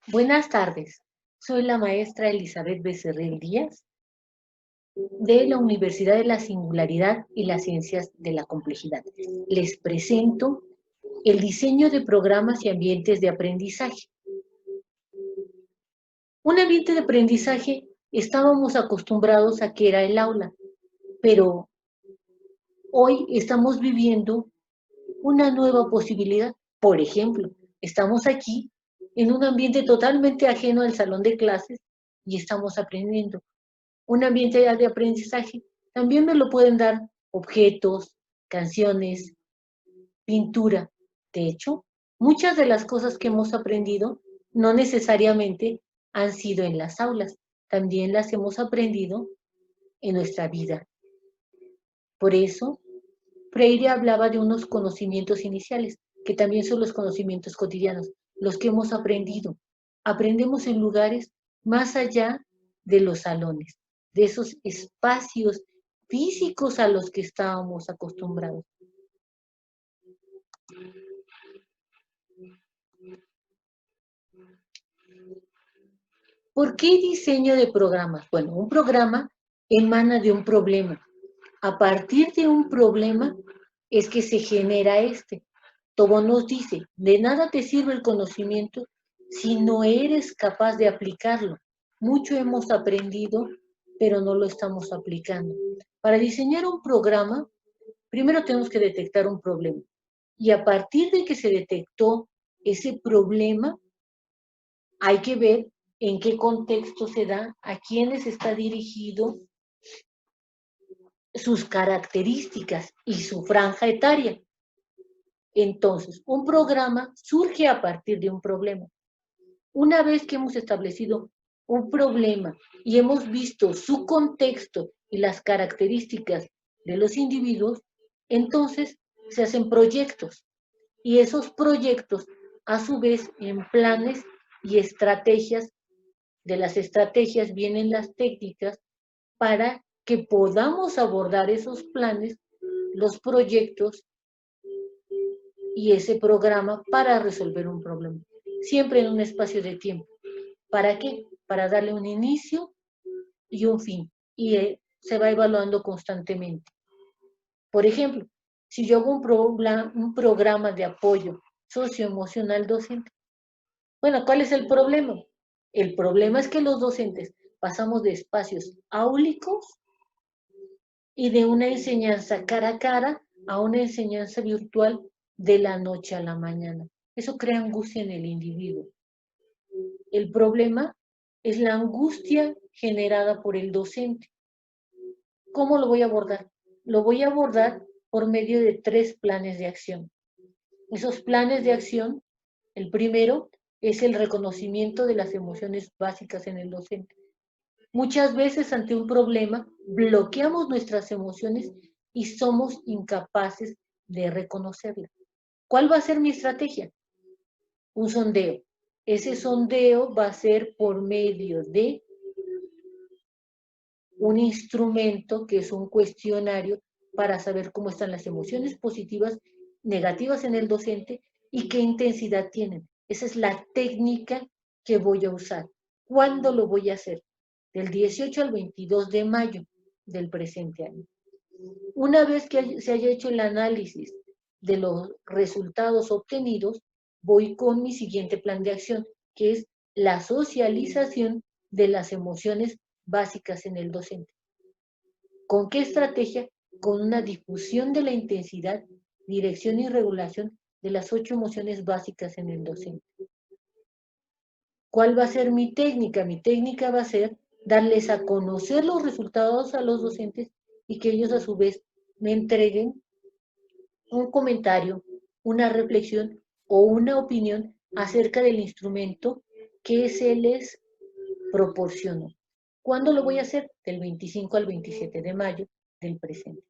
Buenas tardes, soy la maestra Elizabeth Becerril Díaz de la Universidad de la Singularidad y las Ciencias de la Complejidad. Les presento el diseño de programas y ambientes de aprendizaje. Un ambiente de aprendizaje estábamos acostumbrados a que era el aula, pero hoy estamos viviendo una nueva posibilidad. Por ejemplo, estamos aquí en un ambiente totalmente ajeno al salón de clases y estamos aprendiendo. Un ambiente de aprendizaje también me lo pueden dar objetos, canciones, pintura. De hecho, muchas de las cosas que hemos aprendido no necesariamente han sido en las aulas, también las hemos aprendido en nuestra vida. Por eso, Freire hablaba de unos conocimientos iniciales, que también son los conocimientos cotidianos, los que hemos aprendido. Aprendemos en lugares más allá de los salones, de esos espacios físicos a los que estábamos acostumbrados. ¿Por qué diseño de programas? Bueno, un programa emana de un problema. A partir de un problema es que se genera este. Tobón nos dice, de nada te sirve el conocimiento si no eres capaz de aplicarlo. Mucho hemos aprendido, pero no lo estamos aplicando. Para diseñar un programa, primero tenemos que detectar un problema. Y a partir de que se detectó ese problema, hay que ver en qué contexto se da, a quiénes está dirigido, sus características y su franja etaria. Entonces, un programa surge a partir de un problema. Una vez que hemos establecido un problema y hemos visto su contexto y las características de los individuos, entonces se hacen proyectos. Y esos proyectos, a su vez, en planes y estrategias, de las estrategias vienen las técnicas para que podamos abordar esos planes, los proyectos y ese programa para resolver un problema. Siempre en un espacio de tiempo. ¿Para qué? Para darle un inicio y un fin. Y se va evaluando constantemente. Por ejemplo, si yo hago un programa de apoyo socioemocional docente, bueno, ¿cuál es el problema? El problema es que los docentes pasamos de espacios áulicos y de una enseñanza cara a cara a una enseñanza virtual de la noche a la mañana. Eso crea angustia en el individuo. El problema es la angustia generada por el docente. ¿Cómo lo voy a abordar? Lo voy a abordar por medio de 3 planes de acción. Esos planes de acción, el primero es el reconocimiento de las emociones básicas en el docente. Muchas veces ante un problema bloqueamos nuestras emociones y somos incapaces de reconocerlas. ¿Cuál va a ser mi estrategia? Un sondeo. Ese sondeo va a ser por medio de un instrumento que es un cuestionario para saber cómo están las emociones positivas, negativas en el docente y qué intensidad tienen. Esa es la técnica que voy a usar. ¿Cuándo lo voy a hacer? Del 18 al 22 de mayo del presente año. Una vez que se haya hecho el análisis de los resultados obtenidos, voy con mi siguiente plan de acción, que es la socialización de las emociones básicas en el docente. ¿Con qué estrategia? Con una difusión de la intensidad, dirección y regulación de las 8 emociones básicas en el docente. ¿Cuál va a ser mi técnica? Mi técnica va a ser darles a conocer los resultados a los docentes y que ellos a su vez me entreguen un comentario, una reflexión o una opinión acerca del instrumento que se les proporcionó. ¿Cuándo lo voy a hacer? Del 25 al 27 de mayo del presente.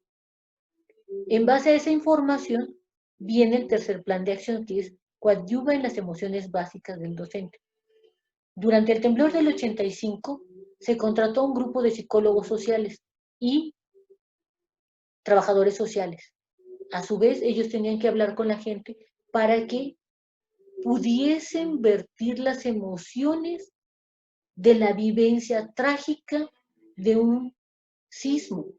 En base a esa información viene el tercer plan de acción, que es coadyuva en las emociones básicas del docente. Durante el temblor del 85 se contrató un grupo de psicólogos sociales y trabajadores sociales. A su vez, ellos tenían que hablar con la gente para que pudiesen vertir las emociones de la vivencia trágica de un sismo.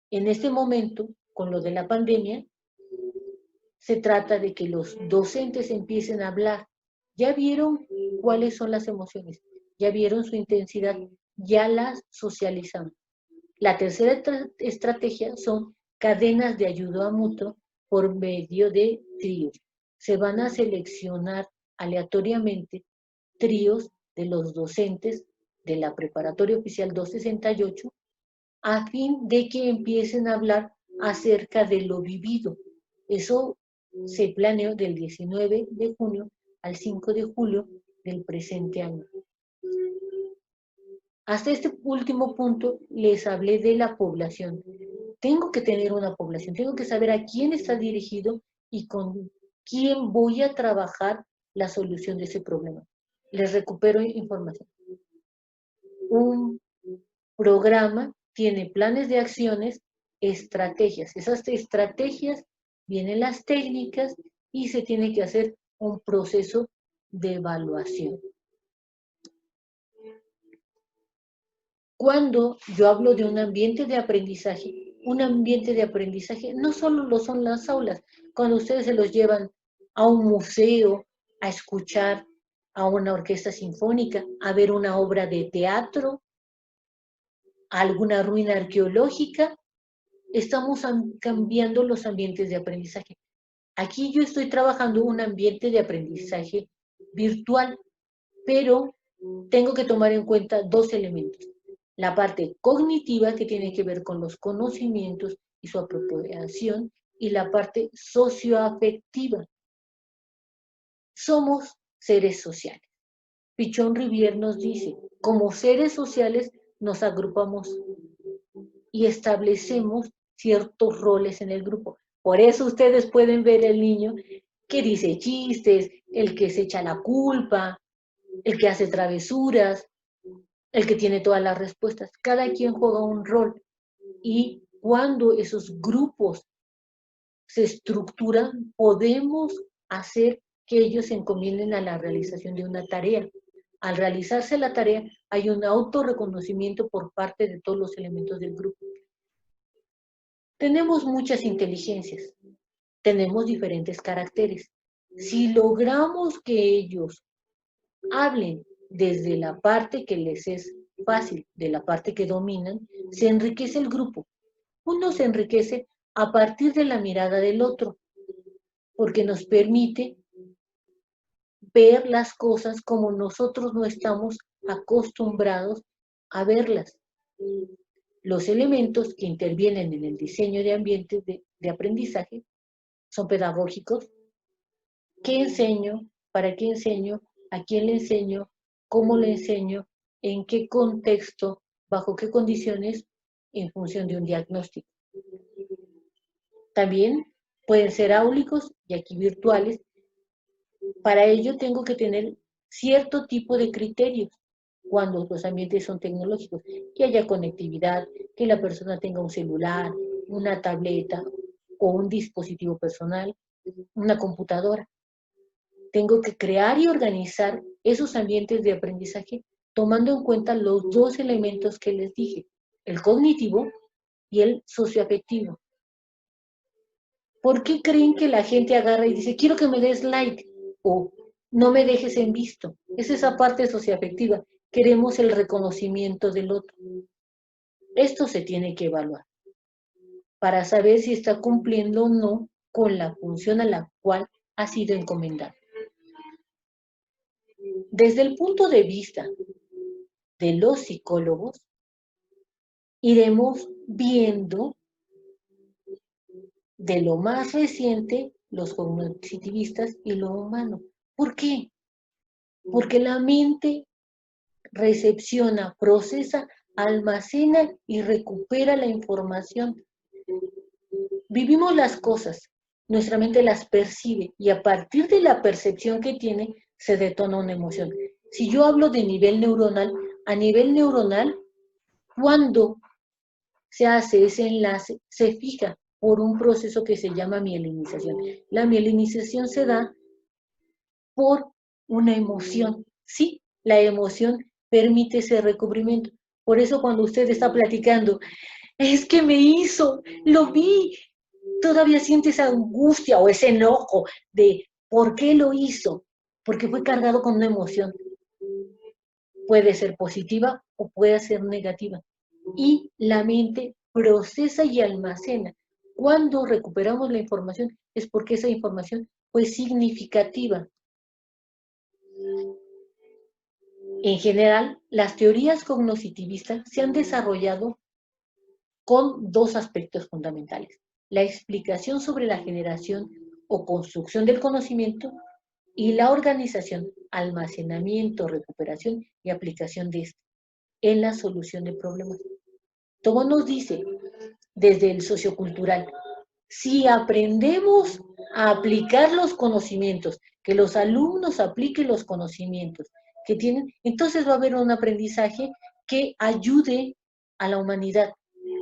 En este momento, con lo de la pandemia, se trata de que los docentes empiecen a hablar. Ya vieron cuáles son las emociones, ya vieron su intensidad, ya las socializamos. La tercera estrategia son cadenas de ayuda mutua por medio de tríos. Se van a seleccionar aleatoriamente tríos de los docentes de la Preparatoria Oficial 268 a fin de que empiecen a hablar acerca de lo vivido. Eso se planeó del 19 de junio al 5 de julio del presente año. Hasta este último punto les hablé de la población. Tengo que tener una población, tengo que saber a quién está dirigido y con quién voy a trabajar la solución de ese problema. Les recupero información. Un programa tiene planes de acciones, estrategias. Esas estrategias vienen las técnicas y se tiene que hacer un proceso de evaluación. Cuando yo hablo de un ambiente de aprendizaje no solo lo son las aulas, cuando ustedes se los llevan a un museo, a escuchar a una orquesta sinfónica, a ver una obra de teatro, a alguna ruina arqueológica, estamos cambiando los ambientes de aprendizaje. Aquí yo estoy trabajando un ambiente de aprendizaje virtual, pero tengo que tomar en cuenta dos elementos. La parte cognitiva, que tiene que ver con los conocimientos y su apropiación, y la parte socioafectiva. Somos seres sociales. Pichon Rivière nos dice, como seres sociales nos agrupamos y establecemos ciertos roles en el grupo. Por eso ustedes pueden ver el niño que dice chistes, el que se echa la culpa, el que hace travesuras, el que tiene todas las respuestas. Cada quien juega un rol. Y cuando esos grupos se estructuran, podemos hacer que ellos se encomienden a la realización de una tarea. Al realizarse la tarea, hay un autorreconocimiento por parte de todos los elementos del grupo. Tenemos muchas inteligencias, tenemos diferentes caracteres. Si logramos que ellos hablen desde la parte que les es fácil, de la parte que dominan, se enriquece el grupo. Uno se enriquece a partir de la mirada del otro, porque nos permite ver las cosas como nosotros no estamos acostumbrados a verlas. Los elementos que intervienen en el diseño de ambientes de aprendizaje son pedagógicos. ¿Qué enseño? ¿Para qué enseño? ¿A quién le enseño? ¿Cómo le enseño? ¿En qué contexto? ¿Bajo qué condiciones? En función de un diagnóstico. También pueden ser áulicos y aquí virtuales. Para ello tengo que tener cierto tipo de criterios cuando los ambientes son tecnológicos, que haya conectividad, que la persona tenga un celular, una tableta o un dispositivo personal, una computadora. Tengo que crear y organizar esos ambientes de aprendizaje tomando en cuenta los dos elementos que les dije, el cognitivo y el socioafectivo. ¿Por qué creen que la gente agarra y dice, quiero que me des like o no me dejes en visto? Es esa parte socioafectiva. Queremos el reconocimiento del otro. Esto se tiene que evaluar para saber si está cumpliendo o no con la función a la cual ha sido encomendado. Desde el punto de vista de los psicólogos, iremos viendo de lo más reciente los cognitivistas y lo humano. ¿Por qué? Porque la mente recepciona, procesa, almacena y recupera la información. Vivimos las cosas, nuestra mente las percibe y a partir de la percepción que tiene se detona una emoción. Si yo hablo de nivel neuronal, a nivel neuronal, cuando se hace ese enlace, se fija por un proceso que se llama mielinización. La mielinización se da por una emoción. Sí, la emoción permite ese recubrimiento. Por eso cuando usted está platicando, es que me hizo, lo vi, todavía siente esa angustia o ese enojo de por qué lo hizo, porque fue cargado con una emoción. Puede ser positiva o puede ser negativa. Y la mente procesa y almacena. Cuando recuperamos la información es porque esa información fue significativa. En general, las teorías cognoscitivistas se han desarrollado con dos aspectos fundamentales: la explicación sobre la generación o construcción del conocimiento y la organización, almacenamiento, recuperación y aplicación de este en la solución de problemas. Tomás nos dice, desde el sociocultural, si aprendemos a aplicar los conocimientos, que los alumnos apliquen los conocimientos que tienen, entonces va a haber un aprendizaje que ayude a la humanidad,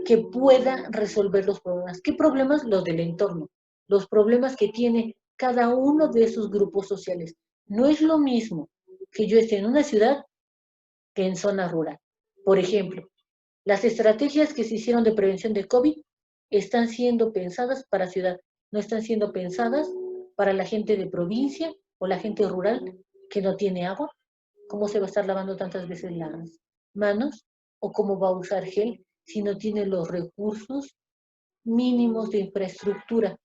que pueda resolver los problemas. ¿Qué problemas? Los del entorno, los problemas que tiene cada uno de esos grupos sociales. No es lo mismo que yo esté en una ciudad que en zona rural. Por ejemplo, las estrategias que se hicieron de prevención de COVID están siendo pensadas para ciudad, no están siendo pensadas para la gente de provincia o la gente rural que no tiene agua. ¿Cómo se va a estar lavando tantas veces las manos? ¿O cómo va a usar gel si no tiene los recursos mínimos de infraestructura?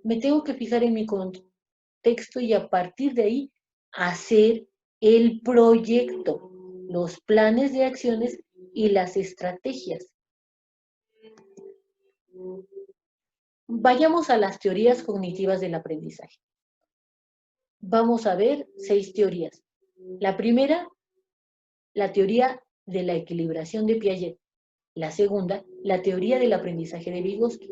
Me tengo que fijar en mi contexto y a partir de ahí hacer el proyecto, los planes de acciones y las estrategias. Vayamos a las teorías cognitivas del aprendizaje. Vamos a ver 6 teorías. La primera, la teoría de la equilibración de Piaget. La segunda, la teoría del aprendizaje de Vygotsky.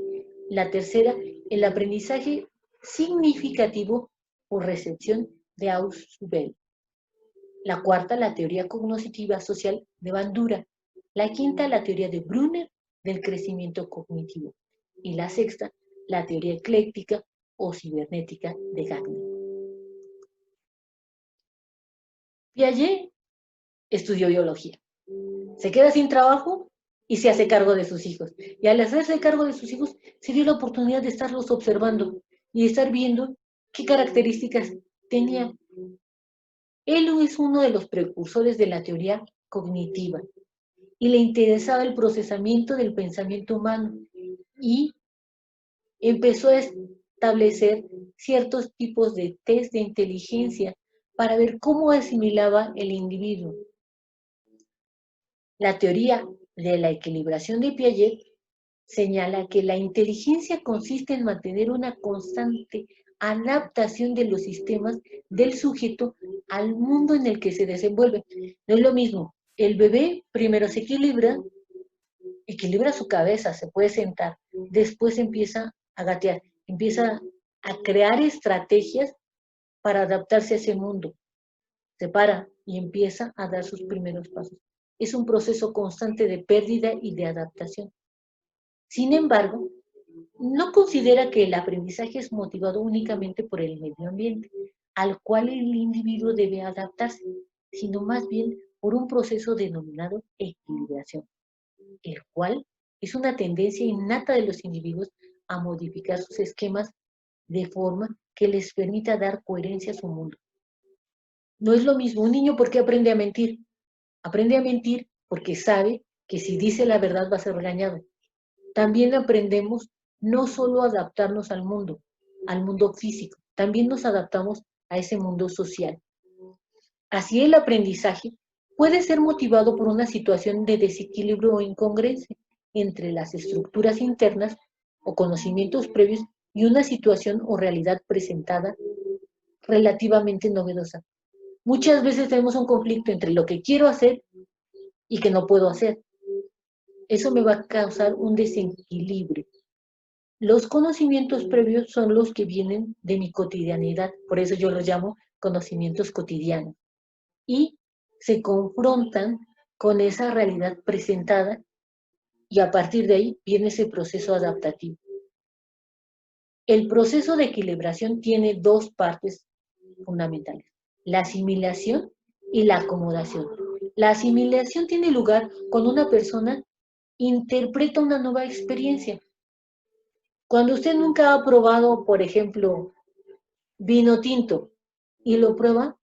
La tercera, el aprendizaje significativo por recepción de Ausubel. La cuarta, la teoría cognitiva social de Bandura. La quinta, la teoría de Brunner del crecimiento cognitivo. Y la sexta, la teoría ecléctica o cibernética de Gagner. Piaget estudió biología. Se queda sin trabajo y se hace cargo de sus hijos. Y al hacerse cargo de sus hijos, se dio la oportunidad de estarlos observando y de estar viendo qué características tenían. Él es uno de los precursores de la teoría cognitiva y le interesaba el procesamiento del pensamiento humano y empezó a establecer ciertos tipos de test de inteligencia para ver cómo asimilaba el individuo. La teoría de la equilibración de Piaget señala que la inteligencia consiste en mantener una constante adaptación de los sistemas del sujeto al mundo en el que se desenvuelve. No es lo mismo, el bebé primero se equilibra su cabeza, se puede sentar, después empieza a gatear, empieza a crear estrategias para adaptarse a ese mundo, se para y empieza a dar sus primeros pasos. Es un proceso constante de pérdida y de adaptación. Sin embargo, no considera que el aprendizaje es motivado únicamente por el medio ambiente, al cual el individuo debe adaptarse, sino más bien por un proceso denominado equilibración, el cual es una tendencia innata de los individuos a modificar sus esquemas de forma que les permita dar coherencia a su mundo. No es lo mismo un niño porque aprende a mentir. Aprende a mentir porque sabe que si dice la verdad va a ser regañado. También aprendemos no solo a adaptarnos al mundo físico, también nos adaptamos a ese mundo social. Así el aprendizaje puede ser motivado por una situación de desequilibrio o incongruencia entre las estructuras internas o conocimientos previos y una situación o realidad presentada relativamente novedosa. Muchas veces tenemos un conflicto entre lo que quiero hacer y que no puedo hacer. Eso me va a causar un desequilibrio. Los conocimientos previos son los que vienen de mi cotidianidad, por eso yo los llamo conocimientos cotidianos. Y se confrontan con esa realidad presentada y a partir de ahí viene ese proceso adaptativo. El proceso de equilibración tiene dos partes fundamentales. la asimilación y la acomodación. La asimilación tiene lugar cuando una persona interpreta una nueva experiencia. Cuando usted nunca ha probado, por ejemplo, vino tinto y lo prueba,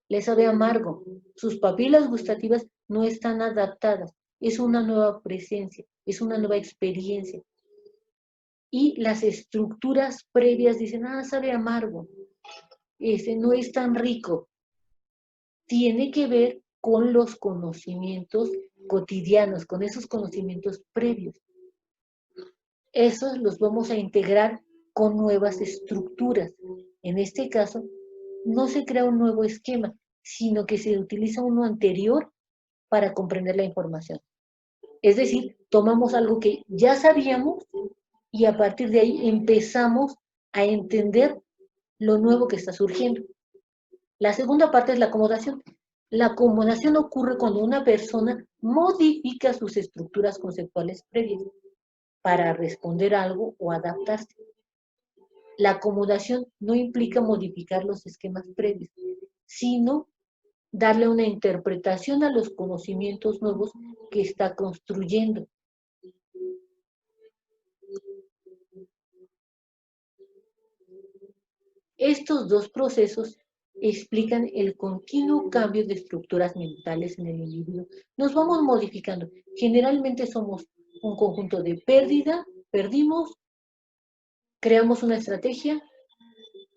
le sabe amargo. Sus papilas gustativas no están adaptadas. Es una nueva presencia, es una nueva experiencia. Y las estructuras previas dicen, sabe amargo, no es tan rico. Tiene que ver con los conocimientos cotidianos, con esos conocimientos previos. Esos los vamos a integrar con nuevas estructuras. En este caso, no se crea un nuevo esquema, sino que se utiliza uno anterior para comprender la información. Es decir, tomamos algo que ya sabíamos y a partir de ahí empezamos a entender lo nuevo que está surgiendo. La segunda parte es la acomodación. La acomodación ocurre cuando una persona modifica sus estructuras conceptuales previas para responder a algo o adaptarse. La acomodación no implica modificar los esquemas previos, sino darle una interpretación a los conocimientos nuevos que está construyendo. Estos dos procesos explican el continuo cambio de estructuras mentales en el individuo. Nos vamos modificando. Generalmente somos un conjunto de pérdida, perdimos, creamos una estrategia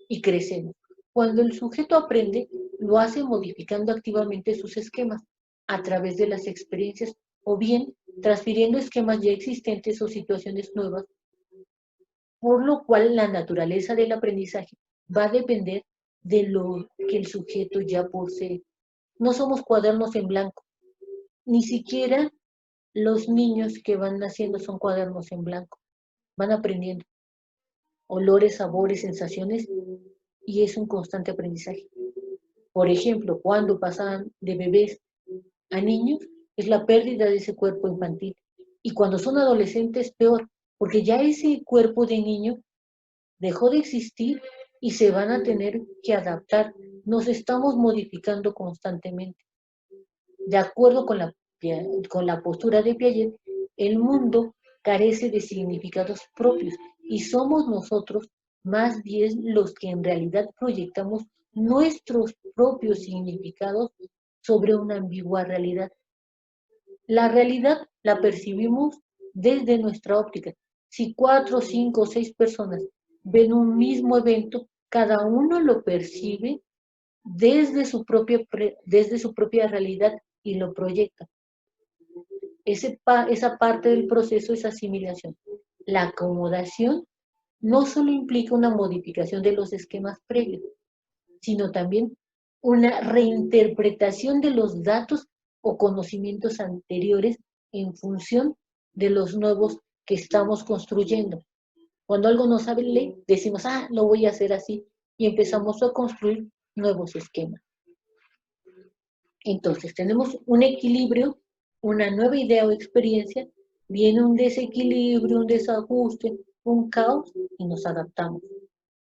y crecemos. Cuando el sujeto aprende, lo hace modificando activamente sus esquemas a través de las experiencias o bien transfiriendo esquemas ya existentes o situaciones nuevas, por lo cual la naturaleza del aprendizaje va a depender de lo que el sujeto ya posee. No somos cuadernos en blanco, ni siquiera los niños que van naciendo son cuadernos en blanco, van aprendiendo olores, sabores, sensaciones y es un constante aprendizaje. Por ejemplo, cuando pasan de bebés a niños, es la pérdida de ese cuerpo infantil. Y cuando son adolescentes, peor, porque ya ese cuerpo de niño dejó de existir y se van a tener que adaptar. Nos estamos modificando constantemente. De acuerdo con la postura de Piaget, el mundo carece de significados propios y somos nosotros más bien los que en realidad proyectamos nuestros propios significados sobre una ambigua realidad. La realidad la percibimos desde nuestra óptica. Si 4, 5 o 6 personas ven un mismo evento, cada uno lo percibe desde su propia realidad y lo proyecta. Esa parte del proceso es asimilación. La acomodación no solo implica una modificación de los esquemas previos, sino también una reinterpretación de los datos o conocimientos anteriores en función de los nuevos que estamos construyendo. Cuando algo no sabe leer, decimos, lo voy a hacer así, y empezamos a construir nuevos esquemas. Entonces, tenemos un equilibrio, una nueva idea o experiencia, viene un desequilibrio, un desajuste, un caos, y nos adaptamos.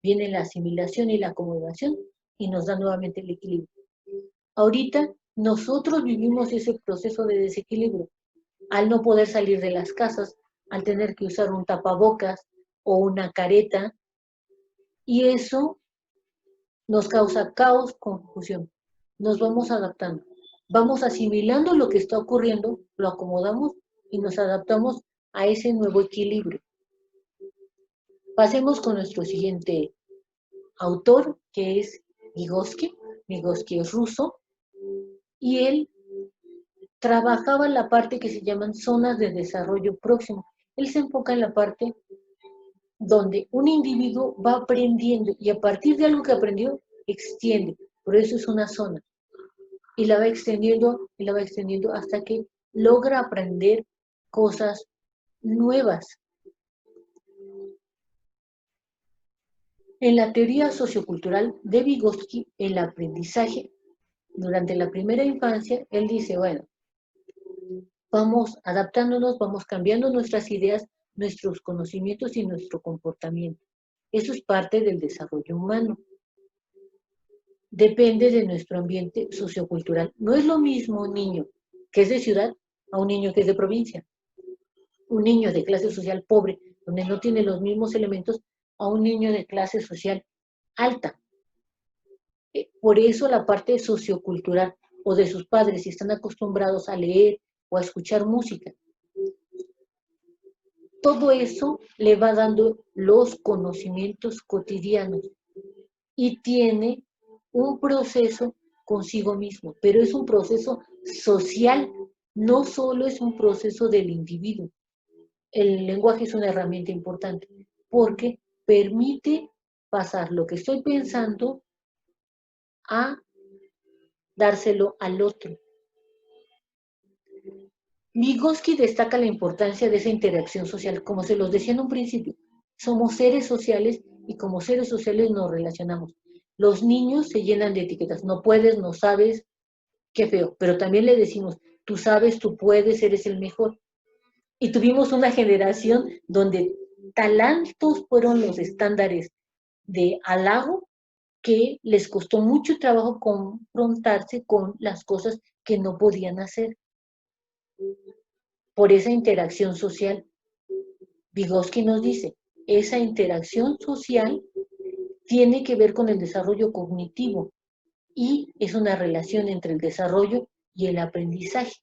Viene la asimilación y la acomodación, y nos da nuevamente el equilibrio. Ahorita, nosotros vivimos ese proceso de desequilibrio, al no poder salir de las casas, al tener que usar un tapabocas o una careta, y eso nos causa caos, confusión. Nos vamos adaptando. Vamos asimilando lo que está ocurriendo, lo acomodamos y nos adaptamos a ese nuevo equilibrio. Pasemos con nuestro siguiente autor, que es Vygotsky. Vygotsky es ruso y él trabajaba en la parte que se llaman zonas de desarrollo próximo. Él se enfoca en la parte donde un individuo va aprendiendo y a partir de algo que aprendió, extiende. Por eso es una zona. Y la va extendiendo hasta que logra aprender cosas nuevas. En la teoría sociocultural de Vygotsky, el aprendizaje durante la primera infancia, él dice, bueno, vamos adaptándonos, vamos cambiando nuestras ideas, nuestros conocimientos y nuestro comportamiento. Eso es parte del desarrollo humano. depende de nuestro ambiente sociocultural. No es lo mismo un niño que es de ciudad a un niño que es de provincia. Un niño de clase social pobre, donde no tiene los mismos elementos, a un niño de clase social alta. Por eso la parte sociocultural o de sus padres, si están acostumbrados a leer o a escuchar música, todo eso le va dando los conocimientos cotidianos y tiene un proceso consigo mismo, pero es un proceso social, no solo es un proceso del individuo. El lenguaje es una herramienta importante porque permite pasar lo que estoy pensando a dárselo al otro. Vygotsky destaca la importancia de esa interacción social. Como se los decía en un principio, somos seres sociales y como seres sociales nos relacionamos. Los niños se llenan de etiquetas, no puedes, no sabes, qué feo, pero también le decimos, tú sabes, tú puedes, eres el mejor. Y tuvimos una generación donde tan altos fueron los estándares de halago que les costó mucho trabajo confrontarse con las cosas que no podían hacer por esa interacción social. Vygotsky nos dice, esa interacción social tiene que ver con el desarrollo cognitivo y es una relación entre el desarrollo y el aprendizaje.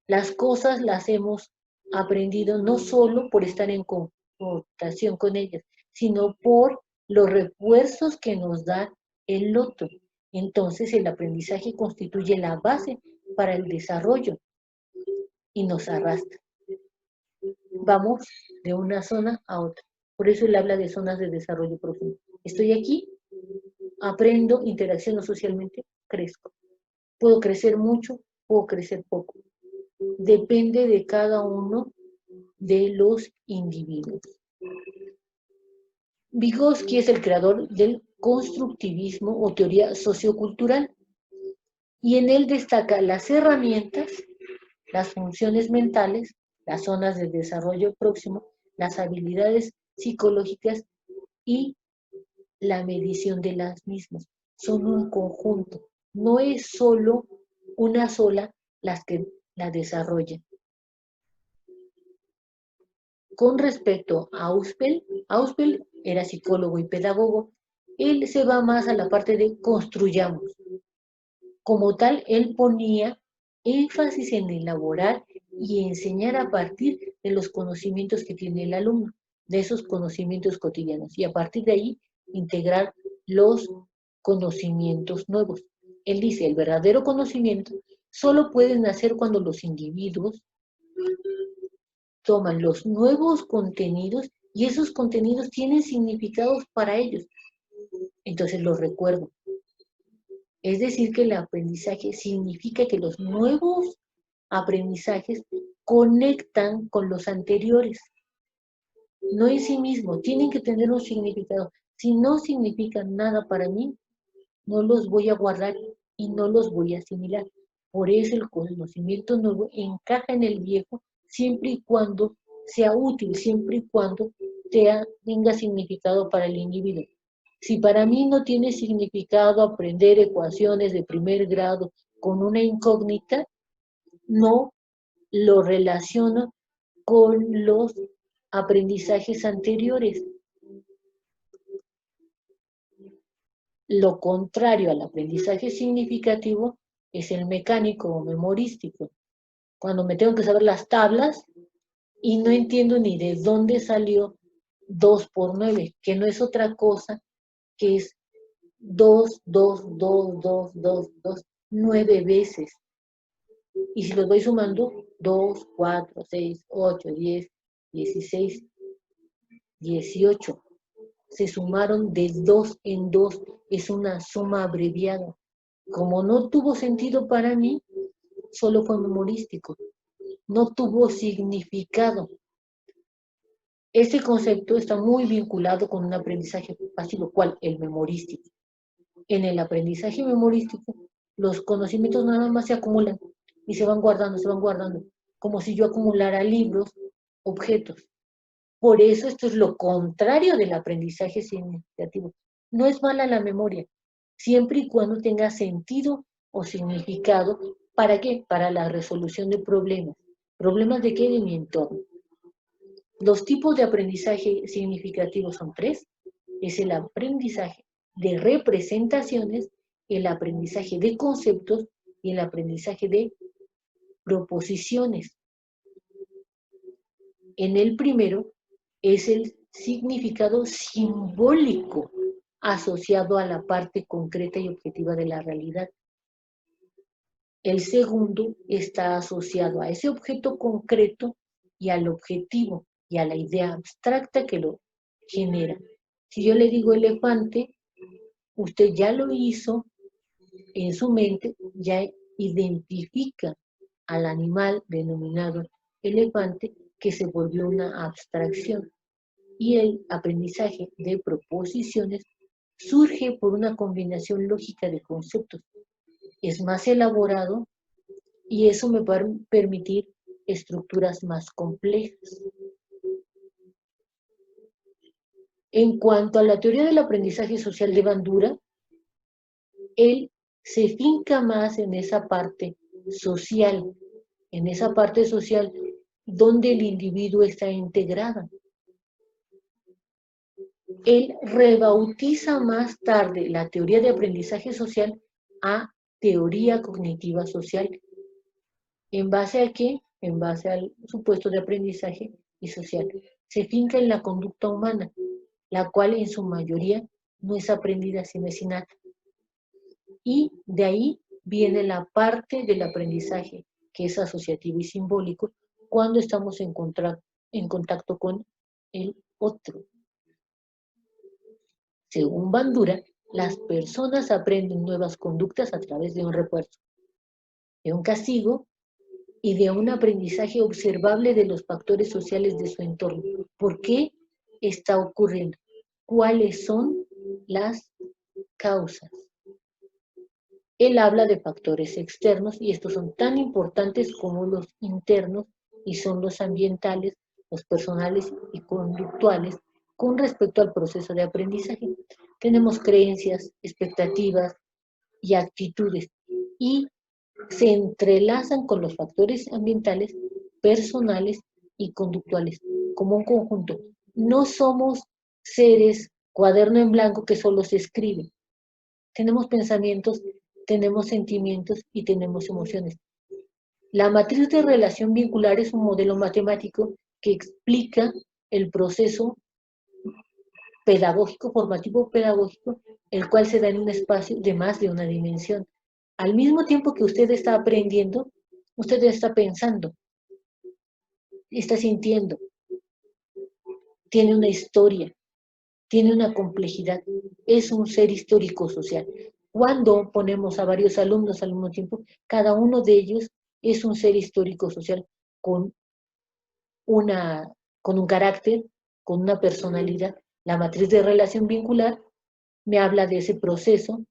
Las cosas las hemos aprendido no solo por estar en confrontación con ellas, sino por los refuerzos que nos da el otro. Entonces el aprendizaje constituye la base para el desarrollo y nos arrastra. Vamos de una zona a otra. Por eso él habla de zonas de desarrollo profundo. Estoy aquí, aprendo, interacciono socialmente, crezco. Puedo crecer mucho, puedo crecer poco. Depende de cada uno de los individuos. Vygotsky es el creador del constructivismo o teoría sociocultural y en él destaca las herramientas, las funciones mentales, las zonas de desarrollo próximo, las habilidades psicológicas y la medición de las mismas. Son un conjunto, no es solo una sola las que la desarrollan. Con respecto a Ausubel era psicólogo y pedagogo, él se va más a la parte de construyamos. Como tal, él ponía énfasis en elaborar y enseñar a partir de los conocimientos que tiene el alumno, de esos conocimientos cotidianos, y a partir de ahí integrar los conocimientos nuevos. Él dice, el verdadero conocimiento solo puede nacer cuando los individuos toman los nuevos contenidos y esos contenidos tienen significados para ellos. Entonces los recuerdo. Es decir, que el aprendizaje significa que los nuevos aprendizajes conectan con los anteriores. No en sí mismo, tienen que tener un significado. Si no significan nada para mí, no los voy a guardar y no los voy a asimilar. Por eso el conocimiento nuevo encaja en el viejo siempre y cuando sea útil, siempre y cuando tenga significado para el individuo. Si para mí no tiene significado aprender ecuaciones de primer grado con una incógnita, no lo relaciono con los aprendizajes anteriores. Lo contrario al aprendizaje significativo es el mecánico o memorístico. Cuando me tengo que saber las tablas y no entiendo ni de dónde salió 2 por 9, que no es otra cosa que es 2, 2, 2, 2, 2, 2, 9 veces. Y si los voy sumando, 2, 4, 6, 8, 10, 16, 18. Se sumaron de 2 en 2, es una suma abreviada. Como no tuvo sentido para mí, solo fue memorístico. No tuvo significado. Este concepto está muy vinculado con un aprendizaje pasivo, cual el memorístico. En el aprendizaje memorístico, los conocimientos nada más se acumulan y se van guardando, como si yo acumulara libros, objetos. Por eso esto es lo contrario del aprendizaje significativo. No es mala la memoria, siempre y cuando tenga sentido o significado. ¿Para qué? Para la resolución de problemas. ¿Problemas de qué? De mi entorno. Los tipos de aprendizaje significativos son tres. Es el aprendizaje de representaciones, el aprendizaje de conceptos y el aprendizaje de proposiciones. En el primero es el significado simbólico asociado a la parte concreta y objetiva de la realidad. El segundo está asociado a ese objeto concreto y al objetivo y a la idea abstracta que lo genera. Si yo le digo elefante, usted ya lo hizo en su mente, ya identifica al animal denominado elefante que se volvió una abstracción. Y el aprendizaje de proposiciones surge por una combinación lógica de conceptos. Es más elaborado y eso me va a permitir estructuras más complejas. En cuanto a la teoría del aprendizaje social de Bandura, él se finca más en esa parte social, donde el individuo está integrado. Él rebautiza más tarde la teoría de aprendizaje social a teoría cognitiva social. ¿En base a qué? En base al supuesto de aprendizaje y social. Se finca en la conducta humana, la cual en su mayoría no es aprendida sino es innata. Y de ahí viene la parte del aprendizaje que es asociativo y simbólico cuando estamos en contacto con el otro. Según Bandura, las personas aprenden nuevas conductas a través de un refuerzo, de un castigo y de un aprendizaje observable de los factores sociales de su entorno. ¿Por qué está ocurriendo? ¿Cuáles son las causas? Él habla de factores externos y estos son tan importantes como los internos y son los ambientales, los personales y conductuales con respecto al proceso de aprendizaje. Tenemos creencias, expectativas y actitudes y se entrelazan con los factores ambientales, personales y conductuales como un conjunto. No somos seres cuaderno en blanco que solo se escribe. Tenemos pensamientos, tenemos sentimientos y tenemos emociones. La matriz de relación vincular es un modelo matemático que explica el proceso pedagógico, formativo pedagógico, el cual se da en un espacio de más de una dimensión. Al mismo tiempo que usted está aprendiendo, usted está pensando, está sintiendo, tiene una historia, tiene una complejidad, es un ser histórico social. Cuando ponemos a varios alumnos al mismo tiempo, cada uno de ellos es un ser histórico social con, con un carácter, con una personalidad. La matriz de relación vincular me habla de ese proceso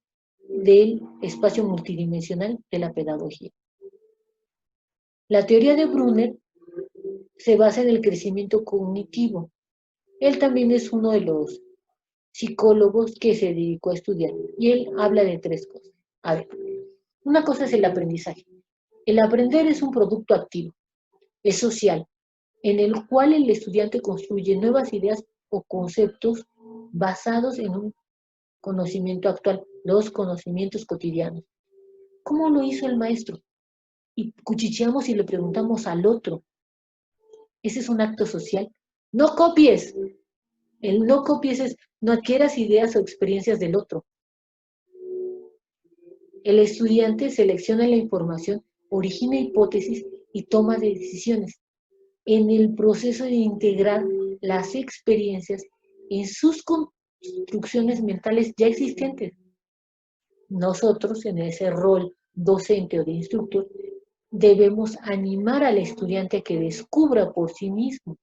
del espacio multidimensional de la pedagogía. La teoría de Brunner se basa en el crecimiento cognitivo. Él también es uno de los psicólogos que se dedicó a estudiar y él habla de tres cosas. A ver, una cosa es el aprendizaje. El aprender es un producto activo, es social, en el cual el estudiante construye nuevas ideas o conceptos basados en un conocimiento actual, los conocimientos cotidianos. ¿Cómo lo hizo el maestro? Y cuchicheamos y le preguntamos al otro. Ese es un acto social. No copies. El no copies es no adquieras ideas o experiencias del otro. El estudiante selecciona la información, origina hipótesis y toma decisiones. En el proceso de integrar las experiencias en sus construcciones mentales ya existentes. Nosotros, en ese rol docente o de instructor, debemos animar al estudiante a que descubra por sí mismo.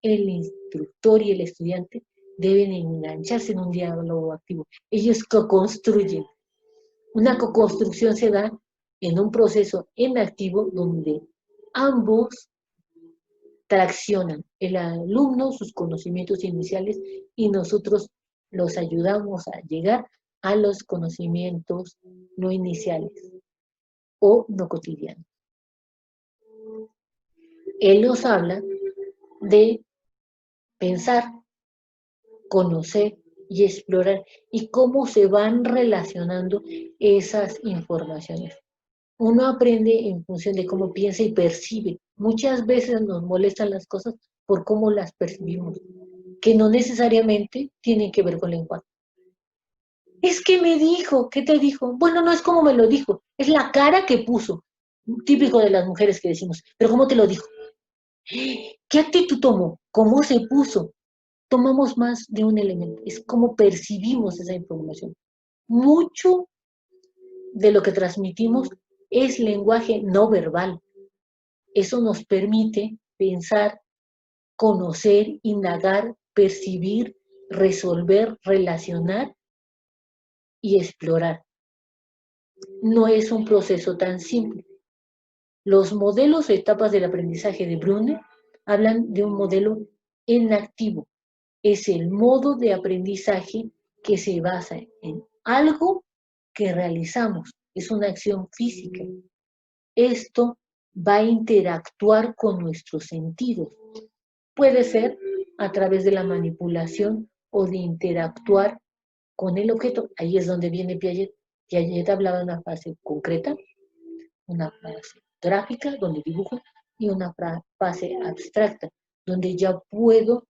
El instructor y el estudiante deben engancharse en un diálogo activo. Ellos co-construyen. Una co-construcción se da en un proceso en activo donde ambos traccionan, el alumno sus conocimientos iniciales y nosotros los ayudamos a llegar a los conocimientos no iniciales o no cotidianos. Él nos habla de pensar, conocer y explorar y cómo se van relacionando esas informaciones. Uno aprende en función de cómo piensa y percibe. Muchas veces nos molestan las cosas por cómo las percibimos, que no necesariamente tienen que ver con lenguaje. Es que me dijo, ¿qué te dijo? Bueno, no es como me lo dijo, es la cara que puso. Típico de las mujeres que decimos, pero ¿cómo te lo dijo? ¿Qué actitud tomó? ¿Cómo se puso? Tomamos más de un elemento, es cómo percibimos esa información. Mucho de lo que transmitimos es lenguaje no verbal. Eso nos permite pensar, conocer, indagar, percibir, resolver, relacionar y explorar. No es un proceso tan simple. Los modelos o etapas del aprendizaje de Brunner hablan de un modelo en activo. Es el modo de aprendizaje que se basa en algo que realizamos. Es una acción física. Esto va a interactuar con nuestros sentidos. Puede ser a través de la manipulación o de interactuar con el objeto. Ahí es donde viene Piaget. Piaget hablaba de una fase concreta, una fase gráfica, donde dibujo, y una fase abstracta, donde ya puedo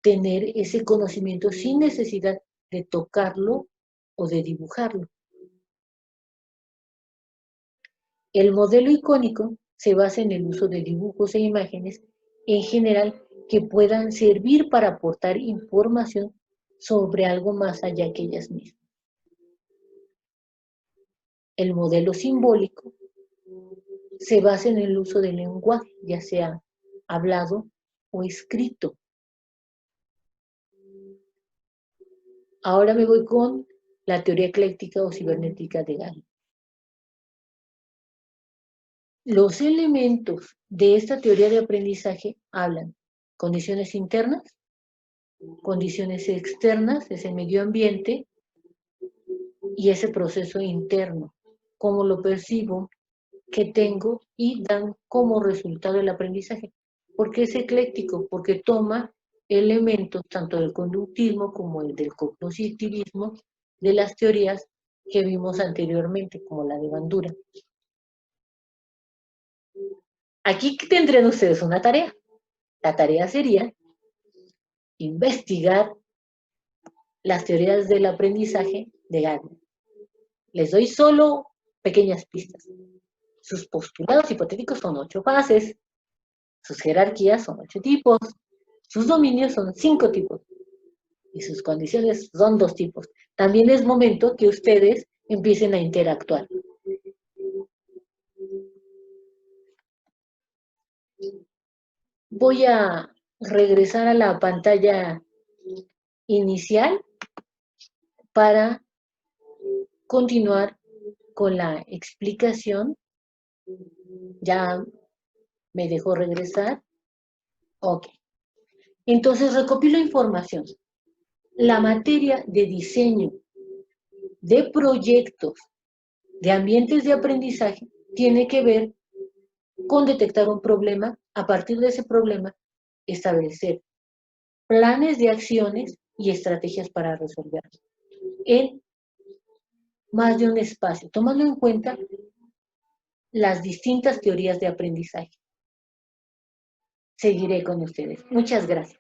tener ese conocimiento sin necesidad de tocarlo o de dibujarlo. El modelo icónico se basa en el uso de dibujos e imágenes en general que puedan servir para aportar información sobre algo más allá que ellas mismas. El modelo simbólico se basa en el uso del lenguaje, ya sea hablado o escrito. Ahora me voy con la teoría ecléctica o cibernética de Gall. Los elementos de esta teoría de aprendizaje hablan condiciones internas, condiciones externas, ese medio ambiente, y ese proceso interno, cómo lo percibo, qué tengo y dan como resultado el aprendizaje. ¿Por qué es ecléctico? Porque toma elementos tanto del conductismo como el del cognitivismo, de las teorías que vimos anteriormente, como la de Bandura. Aquí tendrían ustedes una tarea. La tarea sería investigar las teorías del aprendizaje de Gardner. Les doy solo pequeñas pistas. Sus postulados hipotéticos son 8 fases, sus jerarquías son 8 tipos, sus dominios son 5 tipos y sus condiciones son 2 tipos. También es momento que ustedes empiecen a interactuar. Voy a regresar a la pantalla inicial para continuar con la explicación. Ya me dejó regresar. Ok. Entonces recopilo información. La materia de diseño de proyectos de ambientes de aprendizaje tiene que ver con detectar un problema, a partir de ese problema establecer planes de acciones y estrategias para resolverlo en más de un espacio, tomando en cuenta las distintas teorías de aprendizaje. Seguiré con ustedes. Muchas gracias.